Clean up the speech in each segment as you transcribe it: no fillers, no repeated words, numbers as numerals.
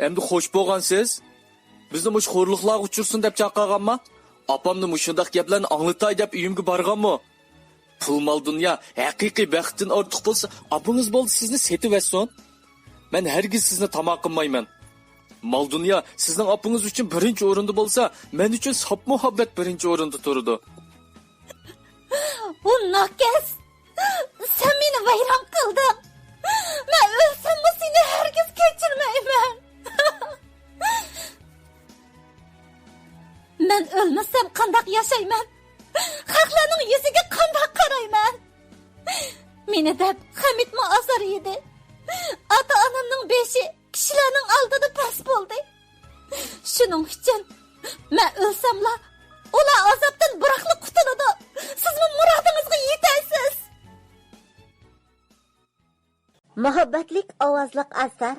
Endi xo'sh bo'lgansiz? Bizni mush xo'rliqlar uchursin deb chaqirganmi? Apamni mushundaq gaplarni anglatay deb uyimga borganmi? Pul mol dunyo haqiqiy baxtdan ortiq bo'lsa, apingiz bo'ldi sizni setivasson. Men hergiz sizni tamom qilmayman. Mol dunyo sizning apingiz uchun birinchi o'rinda bo'lsa, men uchun sop muhabbat birinchi o'rinda turadi. Bu nakes. Sen beni vayron qilding. Men o'lsam seni hergiz kechirmayman. Men ölmesem qandoq yashayman? Xalqlarning yuziga qandoq qarayman? Meni deb Hamidmi azor edi. Ota-onamning beshi kishilarning oldida past bo'ldi. Shuning uchun men o'lsamla ular azobdan biroqli qutuladi. Sizmi murodingizga yetasiz. Muhabbatlik ovozliq asar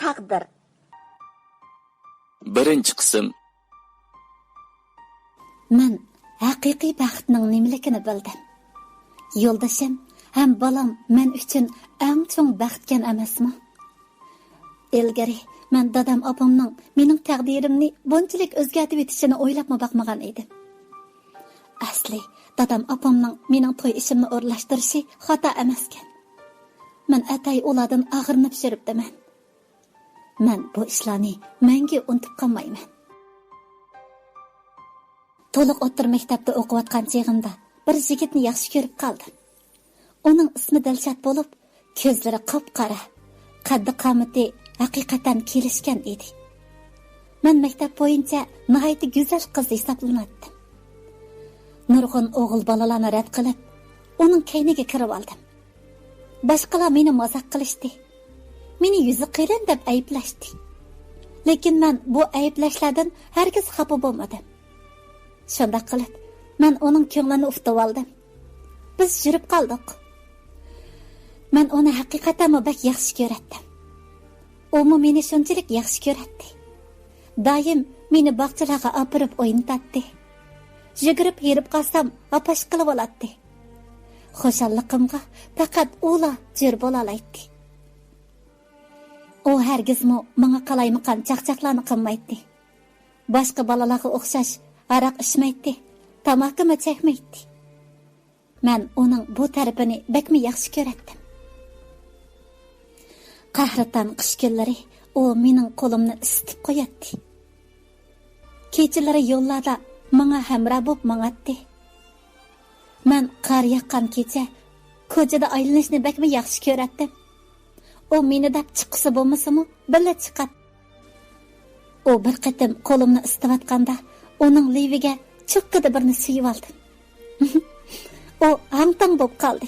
Taqdir. Birinchi qism. Men haqiqiy baxtning nimaligini bildim. Yo'ldoshim ham balam men uchun eng chong baxtgan emasmi? Ilgari men dadam opamning mening taqdirimni bunchalik o'zgartirib etishini o'ylabmi baqmagan edim. Asli dadam opamning mening to'y ishimni o'rlashtirishi xato emaskan. Men atay ulardan og'irnib shiribdiman. Men bu ishlarni menga unutib qolmayman. To'liq o'tir maktabda o'qiyotgan chog'imda bir yigitni yaxshi ko'rib qoldim. Uning ismi Dilshod bo'lib, ko'zlari qop-qora, qaddi qomati haqiqatan kelishgan edi. Men maktab bo'yicha nihoyat go'zal qiz hisoblanardim. Nurg'un o'g'il bolalarni rad qilib, uning kayniga kirib oldim. Boshqalar meni mazaq qilishdi. Meni yuzi qirin deb ayblashdi. Lekin men bu ayblashlardan hargiz xafa bo'lmadim. Shunda qilib, men uning ko'nglini uftab oldim. Biz yurib qoldik. Men uni haqiqatan bak yaxshi ko'ratdim. U meni shunchalik yaxshi ko'ratdi. Doim meni bog'chalarga opirib o'ynatdi. Yugurib yerib qolsam, apash qilib oladi. Xo'shalligimga faqat ular jir bo'la oladi. U hargizmi menga qalaymiqan chaqchaqlarni qilmaydi. Boshqa bolalarga o'xshash aroq ichmaydi, tamokimi chekmaydi. Men uning bu tarafini bakmi yaxshi ko'ratdim. Qahratan qish kunlari u mening qo'limni isitib qo'yadi. Kechalari yo'llarda menga hamroh bo'lib mang'atdi. Men qor yaqqan kecha ko'chada aylanishni bakmi yaxshi ko'ratdim. U meni deb chiqsa bo'lmasimi, birga chiqadi. U bir qatim qo'limni isitayotganda uning leviga chiqqida birni suyib oldim. U hamtang bo'lib qoldi.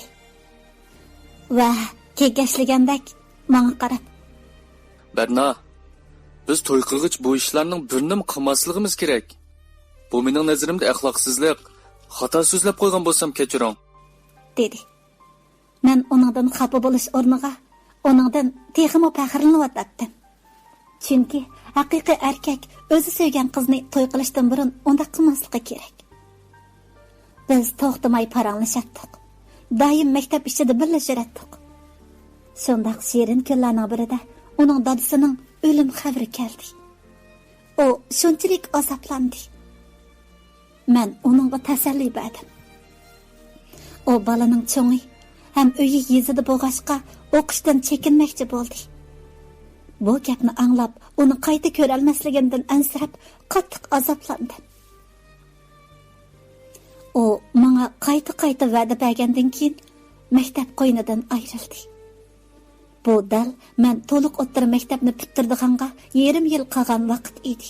Va kekashlagandek menga qarab, Berna, biz to'y qilg'ich bu ishlarning birini qilmasligimiz kerak. Bu mening nazarimda axloqsizlik, xato so'zlab qo'ygan bo'lsam kechiring, dedi. Men uningdan xafa bo'lish o'rniga uningdan texmo faxrlanayotdim. Chunki haqiqiy erkak o'zi sevgan qizni to'y qilishdan burun unda qilmasligi kerak. Biz to'xtamay paranglashdik. Doim maktab ichida birga yurardik. Shundaq shirin kunlarning birida uning dadasining o'lim xabari keldi. U shunchalik azoblandi. Men uningga tasalli berdim. O balaning cho'ngi ham uyi yezida bo'lg'ashqa o'qishdan chekinmoqchi bo'ldi. Bu gapni anglab, uni qayta ko'ra olmasligimdan ansirab, qattiq azoblandim. U menga qayta va'da bergandan keyin maktab qo'ynidan ayrildi. Bu dal men to'liq o'rta maktabni bitirdiganga yarim yil qolgan vaqt edi.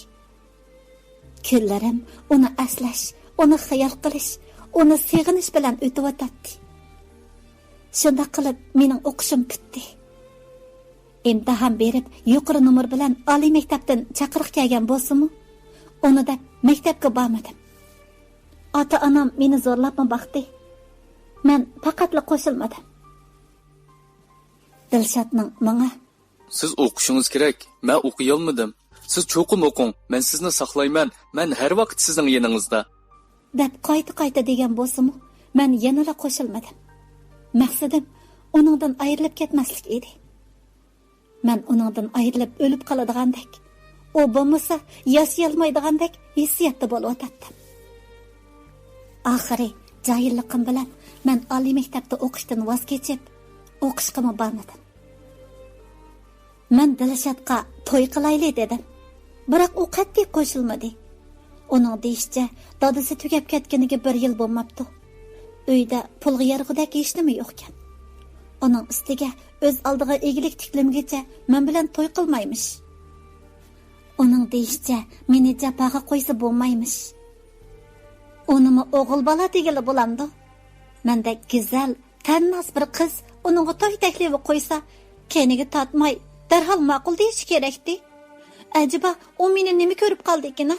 Kunlarim uni aslash, uni xayol qilish, uni seg'inish bilan o'tib o'tdi. Shunda qilib mening o'qishim bitdi. imtihon berib yuqori nomer bilan oliy maktabdan chaqiriq kelgan bo'lsa-mu, uni deb maktabga bormadim. Ota-onam meni zo'rlabmi baqdi. Men faqatla qo'shilmadim. Dilshodning menga siz o'qishingiz kerak, men o'qiy olmadim. Siz cho'qim o'qing, men sizni saqlayman. Men har vaqt sizning yoningizda. deb qayta degan bo'lsa-mu, men yanala qo'shilmadim. Maqsadim uningdan ayrilib ketmaslik edi. Men uningdan ayrilib o'lib qoladigandek u bo'lmasa yashayolmaydigandek hissiyatda bo'layotdi. Oxiri jahilliqim bilan men oliy maktabda o'qishdan voz kechib, o'qishga bormadim. Men Dilshodga to'y qilayli dedim. Biroq u qat'iy qo'shilmadi. Uning deyishicha, dadasi tugab ketganiga 1 yil bo'lmabdi. Uyda pulga yarg'idek hech nima yo'q ekan. Uning ustiga o'z oldiga egilik tiklimgacha men bilan to'y qilmaymish. Uning deyishicha, meni japaga qo'ysa bo'lmaymish. Unimi o'g'il bola degili bo'lamdi. Mendek go'zal, tannas bir qiz uningga to'y taklifi qo'ysa, keniga tatmay darhol ma'qul deyish kerakdi. Acaba u meni nima ko'rib qoldi ekan?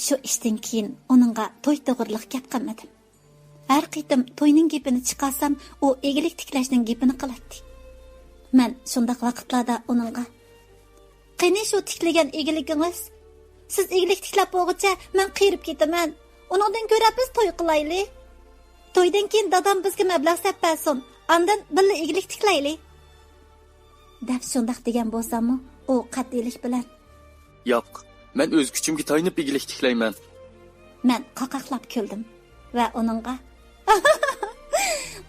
Shu ishdan keyin uningga to'y to'g'riliq gap qilmadim. Har qitim to'yning gapini chiqarsam, u egilik tiklashning gapini qiladi. Men shundaq vaqtlarda uningga: "Qani shu tiklagan egiligingiz? Siz egilik tiklab bo'lguncha men qirib ketaman. Uningdan ko'ra biz to'y qilayli. To'ydan keyin dadam bizga mablag' sappasin. Andan birga egilik tiklayli." deb shundaq degan bo'lsam-mu, u qat'iylik bilan: "Yo'q, men o'z kuchimga tayanib egilik tiklayman." Men qaqaqlab kuldim va uningga: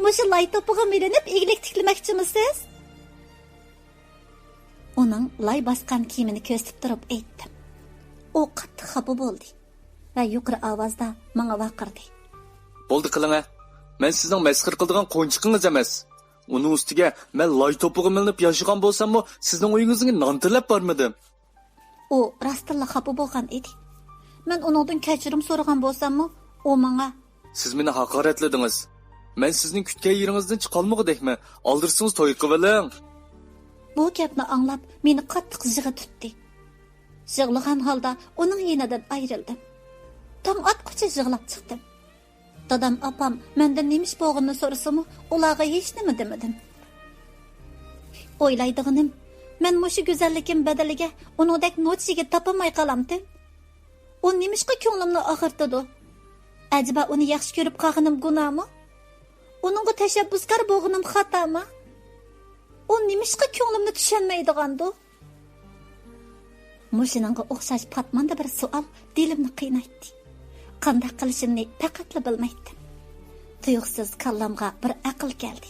"Mushu lay to'pig'i milinib egilik tiklamoqchimisiz?" Uning lay bosgan kiyimini ko'rsatib turib aytdim. U qattiq xafa bo'ldi va yuqori ovozda menga vaqirdi: "Bo'ldi qiling-a. Men sizning masxir qildigan qo'nchiqingiz emas. Uning ustiga men lay to'pig'i milinib yashagan bo'lsam-mu, sizning uyingizga non tilab bormadim." U rostilla xafa bo'lgan edi. Men uningdan kechirim so'ragan bo'lsam-mu, u menga: "Siz meni haqoratladingiz. Men sizning kutgan yeringizdan chiqolmagadekmi? Oldirsangiz to'y qiling." Bu gapni anglab meni qattiq yig'i tutdi. Yig'lagan holda uning yenidan ayrildim. Tong atqucha yig'lab chiqdim. Dadam opam mendan nemish bo'lganini so'rasam, ularga hech nima demadim. O'ylaydiganim, men mushu go'zallikim badaliga uningdek nochiga topolmay qolamdim. U nemishqa ko'nglimni og'irtdi? Acaba uni yaxshi ko'rib qolganim gunohmi? Uningga tashabbuskor bo'lganim xatomi? U nemishqa ko'nglimni tushunmaydigandi? Mushiningga o'xshash patmanda bir savol dilimni qiynaydi. Qanday qilishimni faqatla bilmaydim. Tuyuqsiz kallamga bir aql keldi.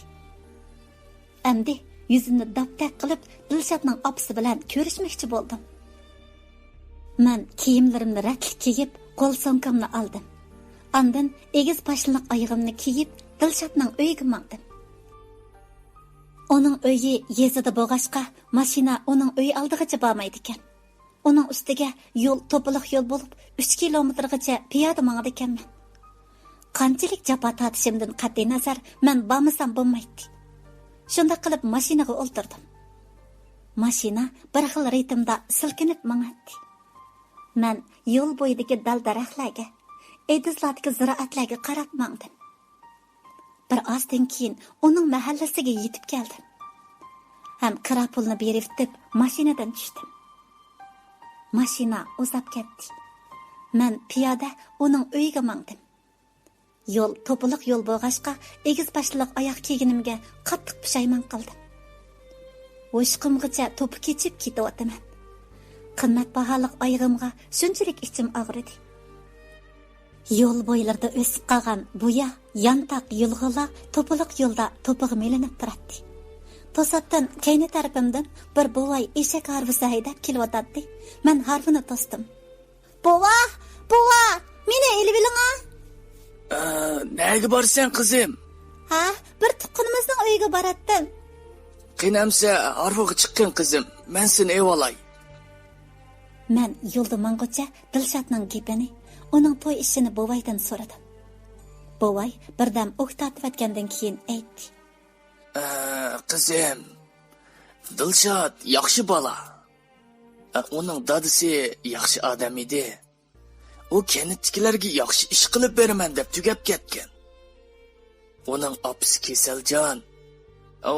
Endi yuzimni daptak qilib Dilshodning opasi bilan ko'rishmoqchi bo'ldim. Men kiyimlarimni ratlik kiyib, qo'l sumkamni oldim. Ondan egiz pashliq oyog'imni kiyib Dilshodning uyiga bordim. Uning uyi yezida bo'lg'achqa, mashina uning uyi oldigacha bormaydi ekan. Uning ustiga yo'l to'piliq yo'l bo'lib, 3 kilometrgacha piyoda mangadi ekanman. Qanchalik jafo tortishimdan qat'iy nazar, men bormasam bo'lmaydi. Shunda qilib mashinaga o'ltirdim. Mashina bir xil ritmda silkinib mangadi. Men yo'l bo'yidagi dal-daraxtlarga, edizlardagi ziroatlarga qarab mangdim. Bir ozdan keyin uning mahallasiga yetib keldim. Ham qira pulni berib deb mashinadan tushdim. Mashina uzab ketdi. Men piyoda uning uyiga mangdim. Yo'l to'piliq yo'l bo'lg'achqa, egiz pashliq oyoq kiyganimga qattiq pushaymon qildim. O'shqimgacha to'pi kechib ketyapman. Qimmatbaholik oyog'imga shunchalik ichim og'ridi. Yo'l bo'ylarida o'sib qolgan buya, yantoq yulg'ila to'piliq yo'lda to'pig'i melinib turadi. To'satdan keyni tarafimdan bir buvay eshak harvisi haydab kelyotdi. Men harvini to'sdim. "Buva, buva, meni elib oling-a." "Nega borsan qizim?" "Ha, bir tuqqunimizning uyiga boratdim." "Qinamsa, arvoga chiqqin qizim. Men seni evolay." Men yo'lda mangocha Dilshodning gapini, uning to'y ishini buvaydan so'radim. Buvay birdam o'q tortayotgandan keyin aytdi: "Qizim, Dilshod yaxshi bola. Uning dadasi yaxshi odam edi. U kenitchilarga yaxshi ish qilib beraman deb tugab ketgan. Uning opasi Kesaljon.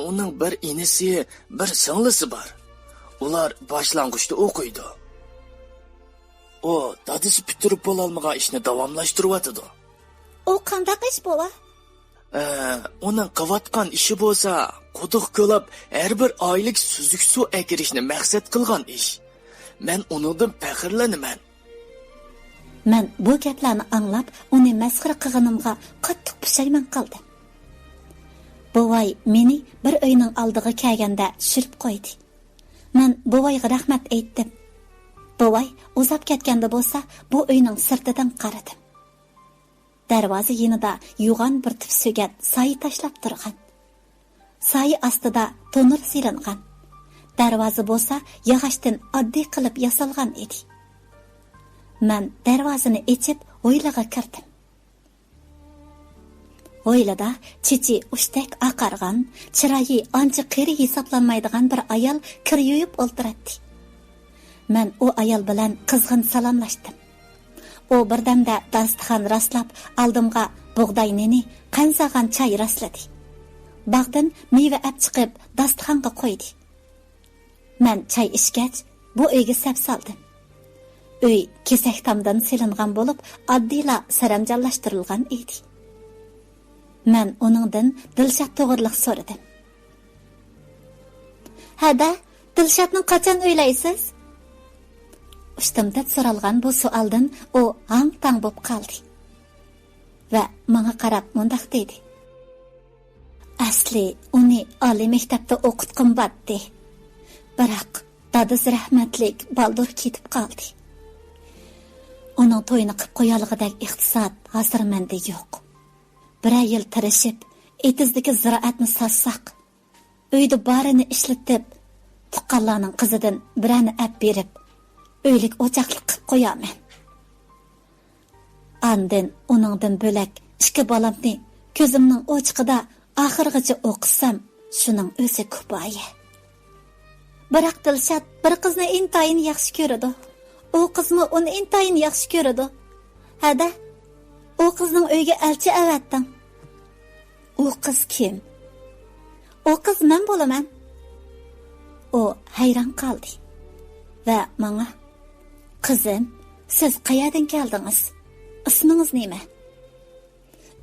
Uning bir inisi, bir singlisi bor. Ular boshlang'uchda o'qiydi. O, dadasi bitirib bo'lolmagan ishni davomlashtiryapti." "U qanday ish bo'la?" Onun qilayotgan ishi bo'lsa, quduq ko'lab har bir oylik suzuk suv ekirishni maqsad qilgan ish. Men uningdan faxrlanaman. Men bu gaplarni anglab, uni masxara qilganimga qattiq pushaymon qildim. Buvay meni bir uyning oldiga kelganda tushirib qo'ydi. Men buvayga rahmat aytdim. Buvay uzab ketganda bo'lsa, bu uyning sirtidan qaradim. Darvoza yonida yo'g'on bir tufsugat soyi tashlab turgan. Soyi ostida tonir silingan. Darvoza bo'lsa, yog'ochdan oddiy qilib yasalgan edi. Men darvozani ochib, hovliga kirdim. Hovlida chichi ushtak oqargan, chiroyi ancha qiri hisoblanmaydigan bir ayol kir yuyib o'ltiradi. Men u ayol bilan qizg'in salomlashdim. U birdamda dasturxon rastlab, oldimga bug'doy neni, qansagan choy rasladi. Bog'dan meva olib chiqib, dasturxonga qo'ydi. Men choy ichgach, bu uyga sap soldim. Uy kesak tomdan silingan bo'lib, oddiyla saramjonlashtirilgan edi. Men uningdan Dilshod to'g'riliq so'radim. "Hada, Dilshodni qachon o'ylaysiz?" Ustimda so'ralgan bu savoldan u hang-tang bo'lib qoldi. Va menga qarab mundaq dedi: "Asli uni oliy maktabda o'qitqim batdi. Biroq dadasi rahmatlik baldur ketib qoldi. Uning to'yini qilib qo'yaligidek iqtisod hozir menda yo'q. Bir yil tirishib, etizdagi ziroatni sassak, uyda barini ishlatib, tuqqanlarning qizidan birini olib berib, uylik o'chaqlik qilib qo'yaman. Andin uningdan bo'lak ikki bolamni ko'zimning ochiqida oxirgacha o'qisam, shuning o'zi kifoya. Biroq Dilshod bir qizni intayin yaxshi ko'radi. U qizmi uni intayin yaxshi ko'radi. Hada, u qizning uyga elchi avatdim. U qiz kim? U qiz men bo'laman. U hayron qoldi va menga: "Qizim, siz qayerdan keldingiz? Ismingiz nima?"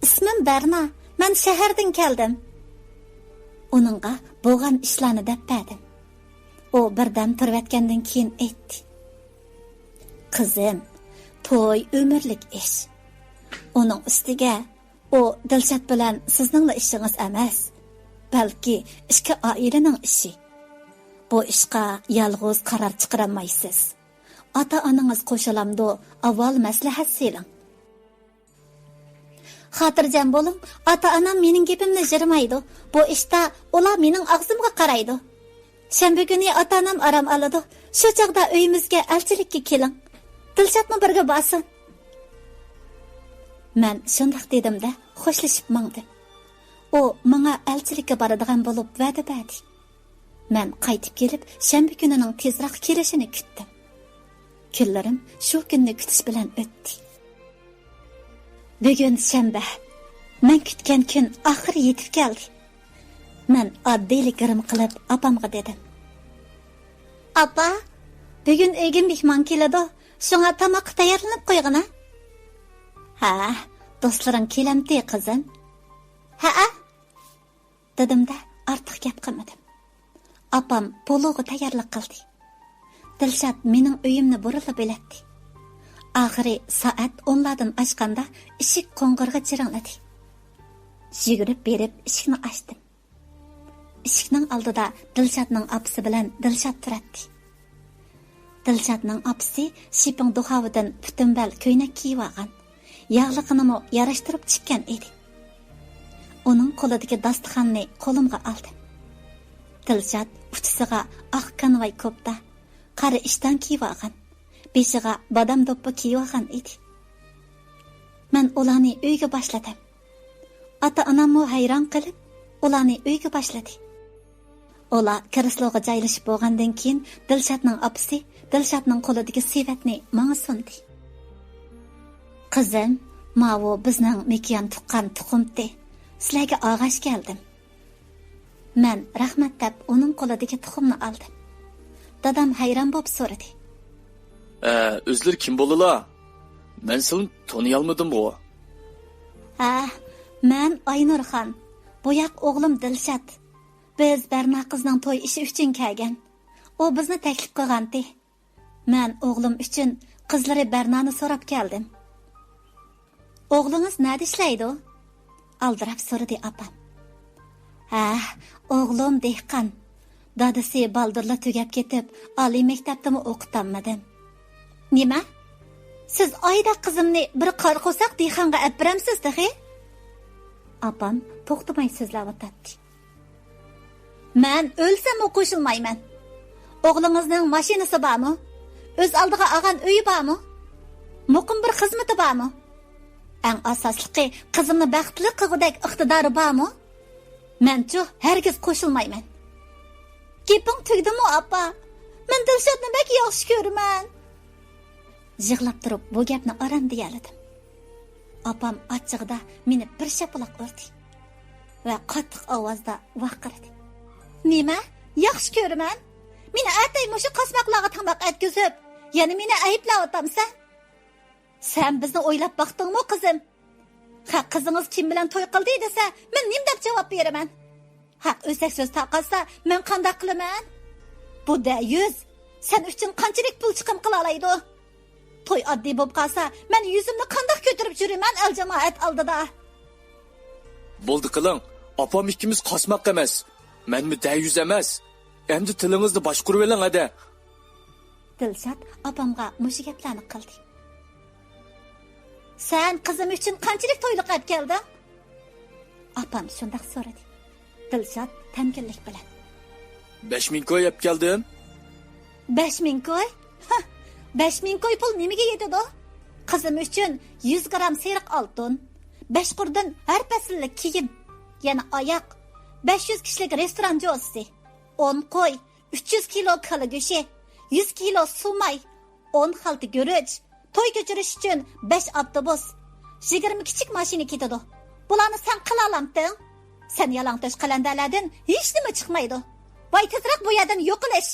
"Ismim Barna, men shahardan keldim." Uningga bo'lgan ishlarni deb berdim. U birdan turayotgandan keyin aytdi: "Qizim, to'y umrlik ish. Uning ustiga u Dilshod bilan sizning ishingiz emas, balki ikki oilaning ishi. Bu ishga yolg'iz qaror chiqarmaysiz. Ota-onangiz qo'shilamdi, avval maslahat siling. Xotirjam bo'ling, ota-onam mening gapimni jirmaydi. Bu ishda ular mening og'zimga qaraydi. Shanba kuni ota-onam aram oladi. Shu chaqda uyimizga elchilikka keling. Dilshodni birga bosin." Men shunday dedim-da, xo'shlashib mangdim. U menga elchilikka boradigan bo'lib va'da berdi. Men qaytib kelib, shanba kunining tezroq kelishini kutdim. Kunlarim shu kunni kutish bilan o'tdi. Bugun shanba. Men kutgan kun oxiri yetib keldi. Men oddiyliklarni qilib opamga dedim: "Apa, bugun uyga mehmon keladi. Shunga tamoq tayyorlanib qo'yg'ina." "Ha, do'stlaring kelamdi, qizim." "Ha-a," dedim-da, ortiq gap qilmadim. Opam pologa tayyorlik qildi. Dilshod mening uyimni burilib beladi. Oxiri soat 10lardan ochganda eshik qo'ng'irg'i jiringladi. Yugurib berib eshikni ochdim. Eshikning oldida Dilshodning opasi bilan Dilshod turadi. Dilshodning opasi shiping duxovidan putunbal ko'ynak kiyib olgan, yog'liqini yarashtirib chiqqan edi. Uning qo'lidagi dasturxonni qo'limga oldim. Dilshod uchisiga oq kanvay ko'pda, qari ishdan kiyib olgan, beshiga bodam do'ppi kiyib olgan edi. Men ularni uyga boshladim. Ota-onam hayron qilib, ularni uyga boshladi. Ular kirisloga joylashib bo'lgandan keyin Dilshodning opasi Dilshodning qo'lidagi sevatni menga sundi. "Qizim, mavo bizning mekiyon tuqqan tuxumdi. Sizlarga og'ash keldim." Men rahmat deb uning qo'lidagi tuxumni oldim. Dadam hayron bo'lib so'radi: "O'zlar kim bo'lilar? Men seni taniyolmadim bu." "Ha, Men Aynurxon, boyaq o'g'lim Dilshod. Biz Barna qizning to'y ishi uchun kelgan. U bizni taklif qilgandi. Men o'g'lim uchun qizlari Barnani so'rab keldim. O'g'lingiz nada ishlaydi? Aldirab so'radi opam. O'g'lim dehqon. Dadasi baldırla tugab ketib, oliy maktabdami o'qitammadim. Nima? Siz oyda qizimni bir qor qo'saq dehqonga olib beramsiz, dehi? Opam to'xtamay so'zlab o'tadi. Men o'lsam qo'shilmayman. O'g'lingizning mashinasi bormi? O'z oldiga olgan uyi bormi? Muqim bir xizmati bormi? Eng asosligi qizimni baxtli qilgudak iqtidori bormi? Men-chu hargiz qo'shilmayman. Gaping tugdimi, opa? Men Dilshodni bak yaxshi ko'raman. Yig'lab turib bu gapni aram deyaladim. Opam achchig'ida meni bir shapaloq urdi va qattiq ovozda vaqirdi. Nima? Yaxshi ko'raman. Meni atay mushu qasmoqlarga tambaq atkizib, yana meni ayblab o'tamsan. Sen bizni o'ylab baqdingmi, qizim? Qizingiz kim bilan to'y qildi desa, men nim deb javob beraman. O'zak so'z taqalsa, men qanday qilaman? Bu da 100. Sen uchun qanchalik pul chiqim qila oladi? To'y oddiy bo'lib qolsa, men yuzimni qanday ko'tarib yuraman el jamoat oldida? Bo'ldi qiling. Opam ikkimiz qasmoq emas. Menmi da 100 emas. Endi tilingizni boshqarib oling, hadi. Dilshod opamga mush gaplarni qildi. Sen qizim uchun qanchalik to'yliq olib kelding? Opam shunday so'radi. Dilshod tamkinlik bilan. 5000 koy olib keldim. 5000 koy? 5000 koy pul nimaga yetadi? Qizim uchun 100 gram seriq oltin, 5 qurdan har fasllik kiyim, yana oyoq, 500 kishilik restoran jo'si, 10 qo'y, 300 kilo kala go'shi, 100 kilo sumay, 10 xalta guruch, to'y ko'chirish uchun 5 avtobus, 20 kichik mashina ketadi. Bularni sen qila olamsan? Sen yalangtosh qalandalardan hech nima chiqmaydi. Voy tezroq bu yerdan yo'qilish.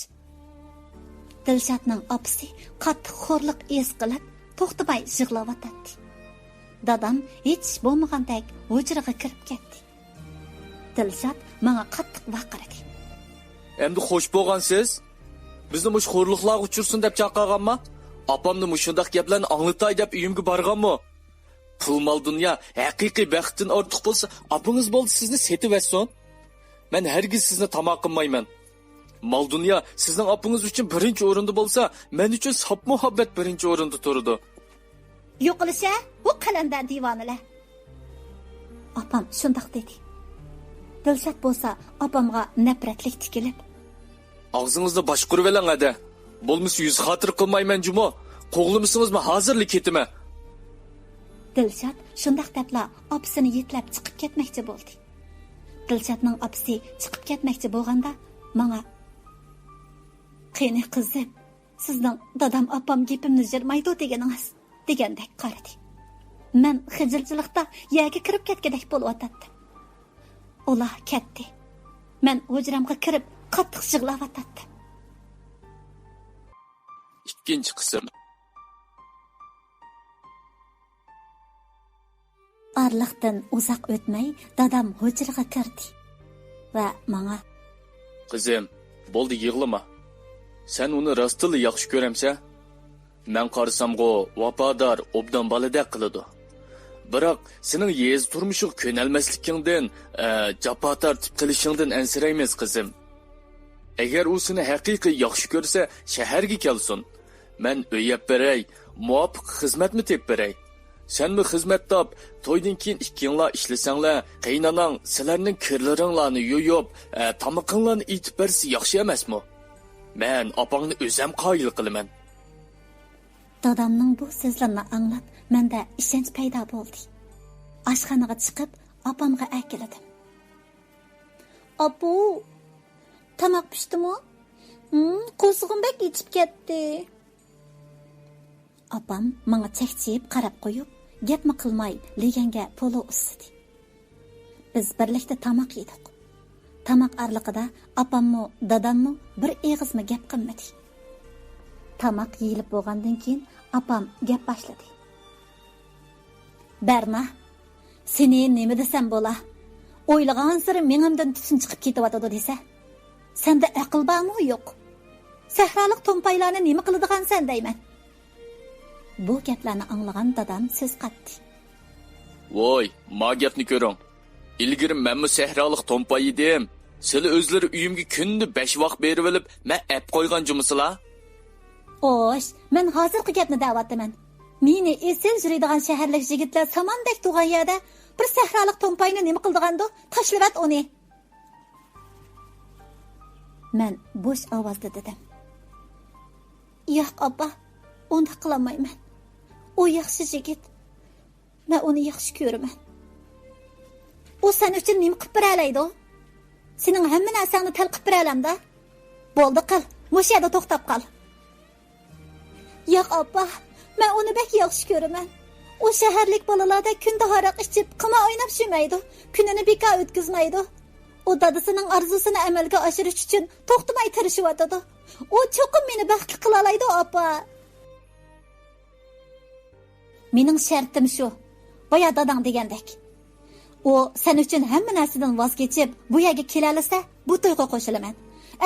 Dilshodning opasi qattiq xo'rliq es qilib, to'xtamay yig'lab o'tadi. Dadam hech bo'lmagandek hujraga kirib ketdi. Dilshod menga qattiq vaqirdi. Endi xo'sh bo'lgansiz? Bizni mush xo'rliqlar uchursin deb chaqirganmi? Opamni mushundaq gaplarni anglatay deb uyimga borganmi? Pul mol dunyo haqiqiy baxtdan ortiq bo'lsa, opingiz bo'ldi sizni setib etsin. Men hargiz sizni tamoq qilmayman. Mol dunyo sizning opingiz uchun birinchi o'rinda bo'lsa, men uchun sop muhabbat birinchi o'rinda turadi. Yo'qilsa, bu qalandan divonalar. Opam shundoq dedi. Dilshod bo'lsa, opamga nafratlik tikilib, og'zingizni boshqarib oling, hadi. Bo'lmasa yuz xotir qilmayman jumo. Qo'g'limisingizmi hozirlik ketimi? Dilshod shundoq debla opasini yetlab chiqib ketmoqchi bo'ldi. Dilshodning opasi chiqib ketmoqchi bo'lganda menga "Qani qizim, sizning dadam opam gapimni jirmaydi deganingiz" degandek qaradi. Men xijilchilikda yerga kirib ketgandek bo'lib o'tdim. Ular ketdi. Men hujramga kirib qattiq yig'lab o'tdim. Ikkinchi qism. Arliqdan uzoq o'tmay dadam hujraga kirdi va menga "Qizim, bo'ldi yig'lama. Sen uni rostili yaxshi ko'ramsa, men qarasamgo vafodor, obdan boladek qiladi. Biroq sening yez turmushi ko'nalmasligingdan, jafo tortib qilishingdan ansiraymiz, qizim. Agar u seni haqiqiy yaxshi ko'rsa, shaharga kelsin. Men uy yap beray, muvofiq xizmatni tep beray. Senmi xizmat top, to'ydan keyin ikkinglar ishlasanglar, qaynonang sizlarning kirlaringlarni yo'yib, tamoqinglarni etib bersa yaxshi emasmi? Men opangni o'zim qoyil qilaman." Dadamning bu so'zlarini anglab, menda ishonch paydo bo'ldi. Oshxonaga chiqib, opamga aytdim. "Apu, tamoq pishdimi? Qo'zig'im bek yetib ketdi." Opam menga chekchiyib qarab qo'yib, gapmi qilmay leganga polo ustidi. Biz birlikda tamoq yedik. Tamoq arliqida opammi, dadammi bir eg'izmi gap qilmadi. Tamoq yeyilib bo'lgandan keyin opam gap boshladi. "Barna, Seni nima desem bo'la? O'ylagan sari menimdan tutun chiqib ketyotadi desa. Senda aql bormi yo'q? Sahrolik to'mpaylarni nima qiladigansan deyman. Bu gaplarni anglagan dadam so'z qatdi. Voy, ma gapni ko'ring. İlgari menmi sahrolik to'mpay edim. Sizlar o'zlari uyimga kunda 5 vaqt berib olib, men ap qo'ygan jumusizlar? Oş, men hozirgi gapni da'vatdaman. Meni esil yuradigan shaharlik yigitlar samandek turgan yerda bir sahrolik to'mpayni nima qildigandi? Tashlavat uni. Men bo'sh ovozda dedim. Yo'q, oppa, uni qilmayman. U yaxshi yigit. Men uni yaxshi ko'raman. U sen uchun nima qilib beralaydi? Sening hamma narsangni tal qilib beralamda. Bo'ldi qil, mush yerda to'xtab qol. Yo'q, oppa, men uni bek yaxshi ko'raman. U shaharlik bolalarda kunda haraq ichib, qima o'ynab shumaydi. Kunini bekor o'tkazmaydi. U dadasining orzusini amalga oshirish uchun to'xtamay tirishyotadi. U cho'qim meni baxtli qila oladi, oppa. Mening shartim shu. Boya dadang degandek. U sen uchun hamma narsadan voz kechib, bu yerga kela olsa, bu to'yga qo'shilaman.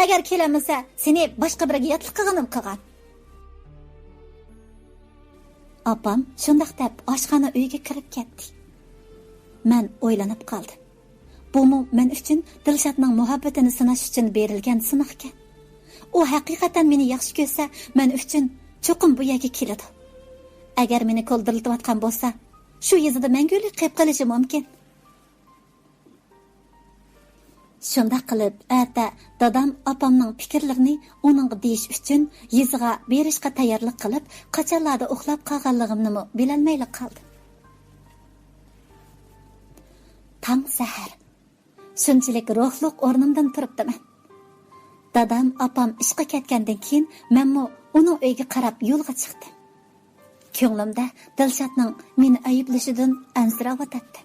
Agar kelamasa, seni boshqa biriga yotliq qilganim qilgan. Opam shundoq deb oshxona uyga kirib ketdi. Men o'ylanib qoldim. Bu men uchun Dilshodning muhabbatini sinash uchun berilgan sinov ekan. U haqiqatan meni yaxshi ko'rsa, men uchun cho'qim bu yerga keladi. Agar meni qo'ldiriltayotgan bo'lsa, shu yezida mangulik qilib qolishi mumkin. Shunda qilib, erta dadam opamning fikrlarini uning deyish uchun yeziga berishga tayyorlik qilib, qachonlarda uxlab qolganligimni bilolmayla qoldim. Tong sahar. Shunchalik ruhliq o'rnimdan turibdiman. Dadam opam ishga ketgandan keyin men uning uyiga qarab yo'lga chiqdim. Ko'nglimda Dilshodning meni ayblashidan ansirab o'tdi.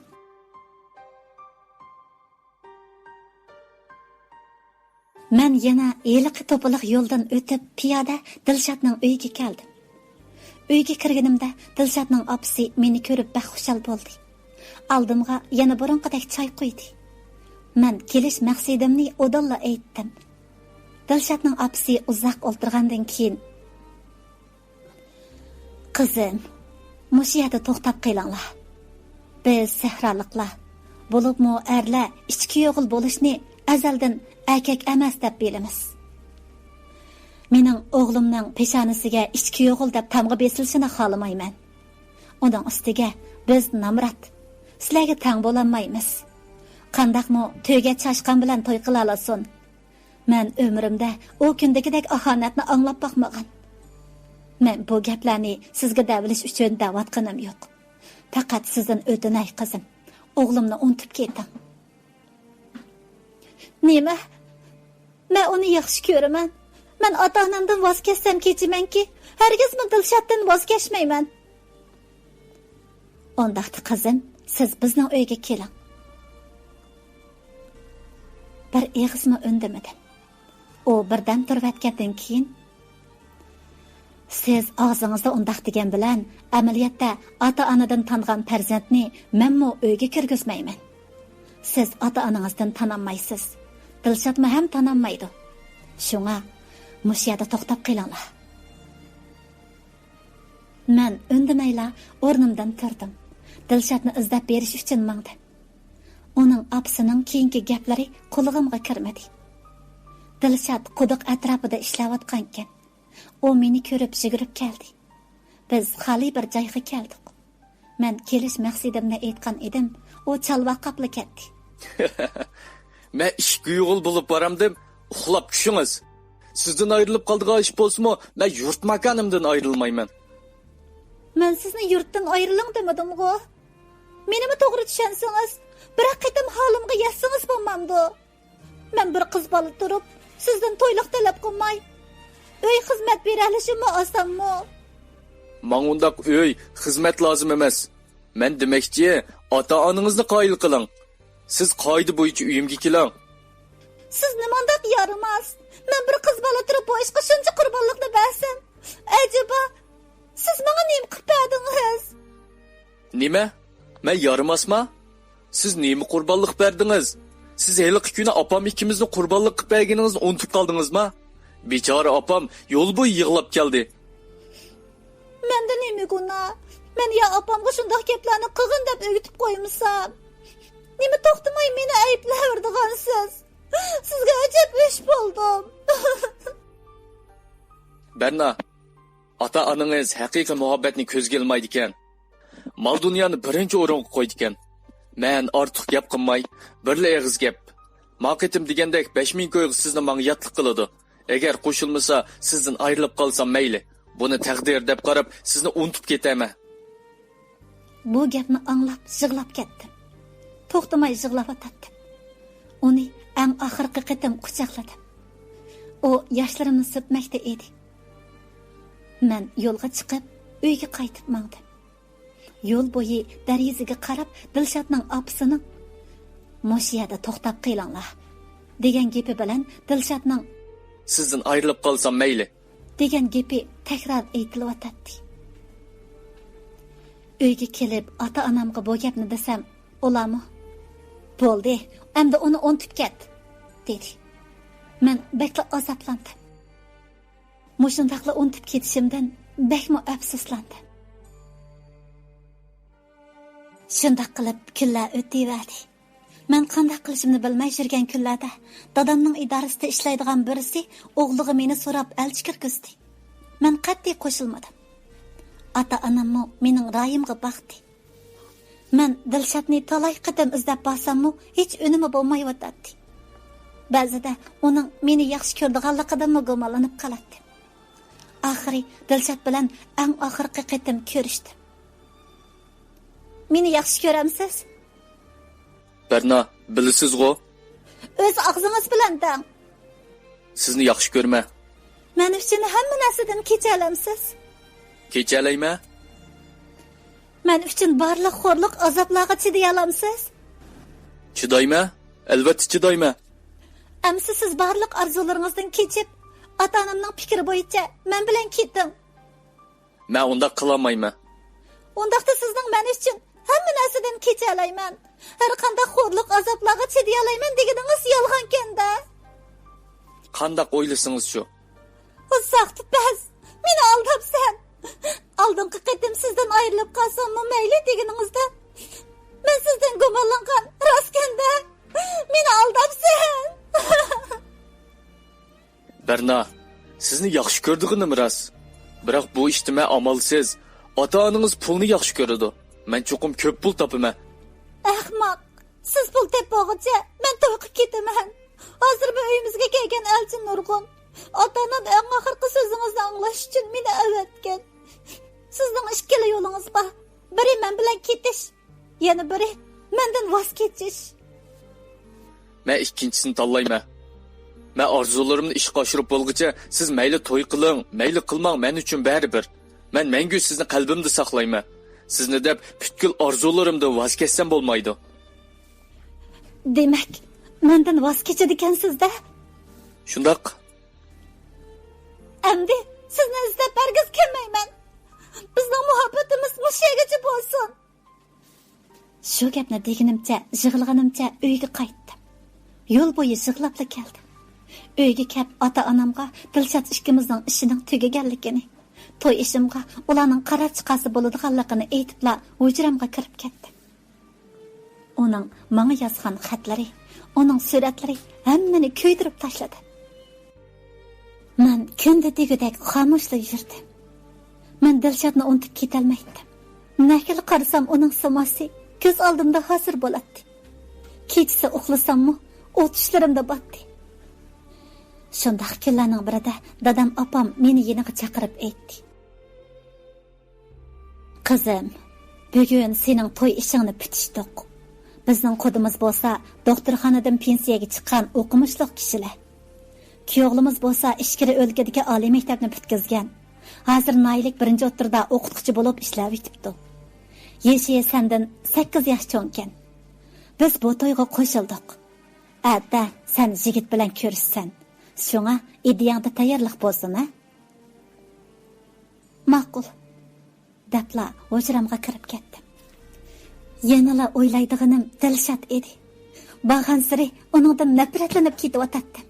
Men yana eliqi to'piliq yo'ldan o'tib piyoda Dilshodning uyiga keldim. Uyga kirganimda Dilshodning opasi meni ko'rib baxushal bo'ldi. Oldimga yana burunqidek choy qo'ydi. Men kelish maqsadimni o'dalla aytdim. Dilshodning opasi uzoq o'tirgandan keyin: "Qizim, mush yerda to'xtab qolinglar. Biz sahroliklar, bo'libmi erlar ichki yo'g'il bo'lishni azaldan erkak emas deb bilamiz. Mening o'g'limning peshonasiga ichki yo'g'il deb tamg'i besilishini xohlamayman. Uning ustiga biz namrat, sizlarga tang bo'lolmaymiz. Qandaqmi to'yga chashqan bilan to'y qila olasin. Men umrimda u kundagidek ahonatni anglab boqmagan. Men bu gaplarni sizga davlish uchun da'vat qilim yo'q. Faqat sizdan o'tinay qizim, o'g'limni unutib ketdim." "Nima? Men uni yaxshi ko'raman. Men ota-onamdan voz kechsam kechimanki, hargizmi Dilshoddan voz kechmayman." "Ondaqda qizim, siz bizning uyga keling." Bir eg'izmi undamadim. U birdan turib ketgandan keyin: "Siz og'zingizda undaq degan bilan, amaliyotda ota-onadan tangan farzandni menmi uyga kirgizmayman. Siz ota-onangizdan tananmaysiz. Dilshodmi ham tananmaydi. Shunga mush yerda to'xtab qolinglar." Men undamayla o'rnimdan turdim. Dilshodni izlab berish uchun mangdim. Uning opasining keyingi gaplari qulig'imga kirmadi. Dilshod quduq atrofida ishlayotgan ekan. U meni ko'rib yugurib keldi. Biz xali bir joyga keldik. Men kelish maqsadimni aytgan edim, u chalvaqabli ketdi. Men ishga yo'g'il bo'lib boramdim, uxlab tushingiz. Sizdan ayrilib qoldigan ish bo'lsa-mu, men yurt makonimdan ayrilmayman. Men sizni yurtdan ayriling demadim-ku. Menimi to'g'ri tushunsangiz, bir qitim holimga yetsangiz bo'lmamdi. Men bir qiz bola turib, sizdan to'yliq talab qilmay, uy xizmat beralishimmi osonmi? Menga undaq uy xizmat lozim emas. Men demoqchi, ota-onangizni qoyil qiling. Siz qoida bo'yicha uyimga keling. Siz nimandaq yaramas? Men bir qiz bola turib bu ishga shuncha qurbonlikni bersin. Acaba siz menga nima qilib berdingiz? Nima? Men yaramasma? Siz neymi qurbonlik berdingiz? Siz heliqi kuni opam ikkimizni qurbonlik qilib berganingizni unutib qoldingizmi? Bechora opam yo'l bo'yi yig'lab keldi. Menda nima gunoh? Men ya opamga shundoq gaplarni qilgin deb o'gitib qo'ymsam. Nima to'xtamay meni ayblayverdigansiz? Sizga ajab ish bo'ldim. Berna, ota-onangiz haqiqiy muhabbatni ko'zga ilmaydi ekan. Mal dunyoni birinchi o'ringa qo'ydi ekan. Men ortiq gap qilmay, birla eg'iz gap. Maqitim degandek 5000 ko'yg sizni menga yotliq qiladi. Agar qo'shilmasa, sizdan ayrilib qolsam mayli. Buni taqdir deb qarab, sizni unutib ketaman. Bu gapni anglab, yig'lab ketdim. To'xtamay yig'lab o'tdim. Uni eng oxirgi qitim quchoqladim. O yoshlarimni sepmoqda edi. Men yo'lga chiqib, uyga qaytib mangdim. Yo'l bo'yi darizaga qarab, Dilshodning opasining "Moshiyada to'xtab qilinglar" degan gapi bilan Dilshodning "Sizdan ayrilib qolsam mayli" degan gapi takror aytilib o'tdi. Uyga kelib, ota-onamga bu gapni desam, ularmi? Bo'ldi, endi uni unutib ket, dedi. Men bekla azaplandim. Mushundaqla unutib ketishimdan bekmi afsuslandim. Shundoq qilib kunlar o'taverdi. Men qanday qilishimni bilmay yurgan kunlarda dadamning idorasida ishlaydigan birisi o'g'liga meni so'rab elchi kirgizdi. Men qat'iy qo'shilmadim. Ota-onammi mening ra'yimga baqdi. Men Dilshodni talay qadam izlab borsammi, hech unumi bo'lmayotdi. Ba'zida uning meni yaxshi ko'rdiganligidan gumonlanib qoladi. Oxiri Dilshod bilan eng oxirgi qatim ko'rishdim. Meni yaxshi ko'ramsiz? Berna, bilasiz-ku? O'z og'zingiz bilan dang. Sizni yaxshi ko'rma. Men uchun hamma narsadan kecha olamsiz. Kecha olayma? Men uchun barliq xo'rliq azoblarga chiday olamsiz? Chidayma? Albatta chidayma. Amsi siz barliq orzularingizdan kechib, ota-onamning fikri bo'yicha men bilan keting. Men unda qilolmayman. Undaqda sizning men uchun hamma narsadan kecha olayman. Har qanday xo'rliq azoblarga chiday olayman deganingiz yolg'on-kanda. Qanday o'ylasangiz shu? Uzoqdi bas. Meni aldabsan. Oldingi qatim sizdan ayrilib qolsam mayli deganingizda men sizdan gumonlangan rostganda meni aldabsan. Berna, sizni yaxshi ko'rdiginim rost. Biroq bu ishda men amalsiz. Ota-onangiz pulni yaxshi ko'radi. Men cho'qim ko'p pul topaman. Ahmoq, siz pul topmoqcha men to'qib ketaman. Hozir bu uyimizga kelgan elchi Nurg'un ota-onam eng oxirgi so'zingizni anglash uchun meni avatgan. Sizning ikkala yo'lingiz bor. Biri men bilan ketish, yana biri mendan voz kechish. Men ikkinchisini tanlayman. Men orzularimni ishga oshirib bo'lguncha siz mayli to'y qiling, mayli qilmang, men uchun baribir. Men mangu sizni qalbimda saqlayman. Sizni deb butkul orzularimdan voz kechsam bo'lmaydi. Demak, mendan voz kechadi ekansiz-da? Shundoq. Endi sizni izlab bargiz kelmayman. Bizning muhabbatimiz mushagacha bo'lsin. Shu gapni deganimcha, yig'ilganimcha uyga qaytdim. Yo'l bo'yi yig'labla keldim. Uyga kelib ota-onamga Dilshod ikkimizning ishining tugaganligini, to'y ishimga ularning qaror chiqasi bo'ladiganligini aytibla hujramga kirib ketdim. Uning menga yozgan xatlari, uning suratlari hammani kuydirib tashladi. Men kunda degudek xomushla yurdim. Men Dilshodni unutib ketolmaydim. Nakil qarasam uning samosi ko'z oldimda hozir bo'ladi. Kechsa uxlasammi, o'tishlarimda botdi. Shundaq kunlarning birida dadam opam meni yeniga chaqirib aytdi. Qizim, bugun sening to'y ishingni bitishdiq. Bizning qodimiz bo'lsa, doktorxonadan pensiyaga chiqqan o'qimishli kishilar. Kuyovlimiz bo'lsa, ishkiri o'lkadagi oliy maktabni bitkazgan. Hozir Naylik 1-o'ttirda o'qituvchi bo'lib ishlab yetibdi. Yeshi sendan 8 yosh cho'nkan. Biz bu to'yga qo'shildik. Atda sen yigit bilan ko'rishsan. Shunga ideyangda tayyorlik bo'lsin, ha? Ma'qul. Dapla hujramga kirib ketdim. Yanala o'ylaydiganim Dilshod edi. Bag'ansiri uningdan nafratlanib ketyotdim.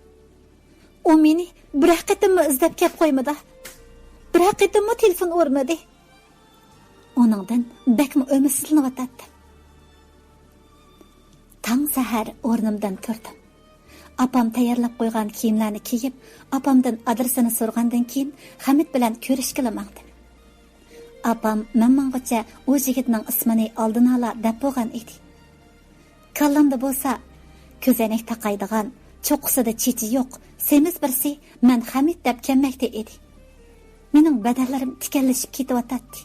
U meni bir haqiqatimni izlab kelib qo'ymadi. Bir haqiqatimni telefon urmadi. Oningdan bakmi umidlanib Tang sahar o'rnimdan turdim. Apam tayyorlab qo'ygan kiyimlarni kiyib, apamdan adresini so'rgandan keyin Hamid bilan ko'rishga maqdim. Apam menmangacha u yigitning ismini oldin ola deb bo'lgan edi. Kallamda bo'lsa, ko'zoynak taqaydigan, cho'qqisida chechi yo'q, semiz birsi men Hamid deb kelmoqda edi. Mening badallarim tikallashib ketyotdi.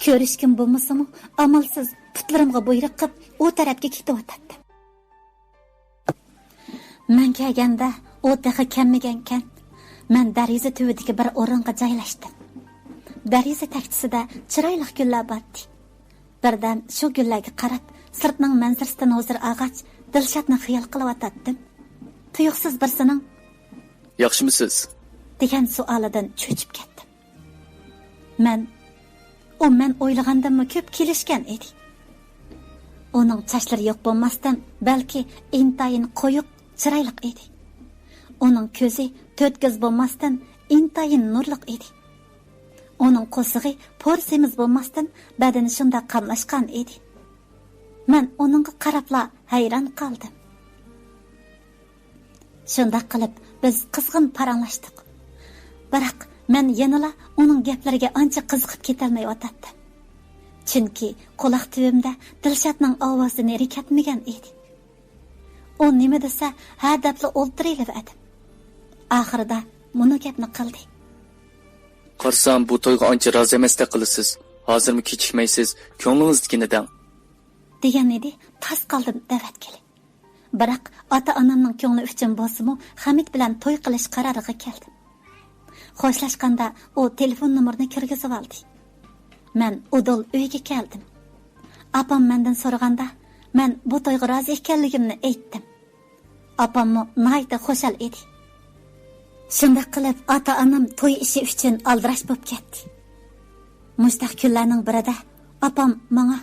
Ko'rishkim bo'lmasa-mu, amalsiz putlarimga bo'yriq qilib, u tarafga ketyotdim. Men kelganda u dahi kelmagankan, men dariza tuvidagi bir o'ringa joylashdim. Dariza tagchisida chiroyli gullar bordi. Birdan shu gullarga qarab, sirtning manzarasidan hozir ag'ach Dilshodni xiyol qilyotdim. Tuyuqsiz birsining "Yaxshimisiz?" degan savolidan cho'chib ketdim. Men o'ylagandan ko'p kelishgan edi. Uning sochlari yo'q bo'lmasdan, balki intayin qo'yiq, chiroyli edi. Uning ko'zi to'tgiz bo'lmasdan, intayin nurliq edi. Uning qo'sig'i po'rsemiz bo'lmasdan, badani shunda qamlashgan edi. Men uningga qarabla hayron qoldim. Shunda qilib biz qizg'in paranglashdik. Biroq men yanala uning gaplariga ancha qiziqib ketolmayotdim. Chunki quloq tubimda Dilshodning ovozini rikatmagan edi. U nima desa, ha debla o'ltirib edim. Oxirida buni gapni qildi. Qarsam bu to'yga ancha rozi emasdek qilasiz. Hozirmi kechikmaysiz, ko'nglingizdagini deng. Degan edi, tas qoldim da'vatga. Biroq ota-onamning ko'ngli uchun bo'lsa-mu, Hamid bilan to'y qilish qaroriga keldim. Xo'shlashganda u telefon nomerini kirgizib oldi. Men udol uyga keldim. Apam mendan so'raganda, men bu to'yga rozi ekanligimni aytdim. Apammo nihoyatda xushal edi. Shunda qilib ota-onam to'y ishi uchun aldirash bo'lib ketdi. Mustaq kunlarning birida apam menga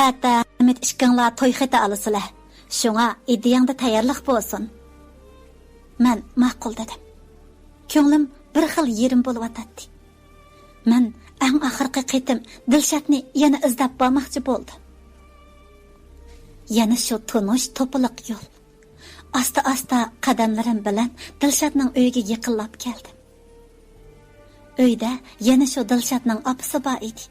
"Ata Hamid ishkanglar to'y xati olasizlar. Shunga ideyangda tayyorlik bo'lsin." Men ma'qul dedim. Ko'nglim bir xil yerim bo'lib o'tdi. Men eng oxirgi qitim Dilshodni yana izlab bormoqchi bo'ldim. Yana shu tunish to'piliq yo'l. Asta-asta qadamlarim bilan Dilshodning uyiga yaqinlab keldim. Uyda yana shu Dilshodning opasi bor edi.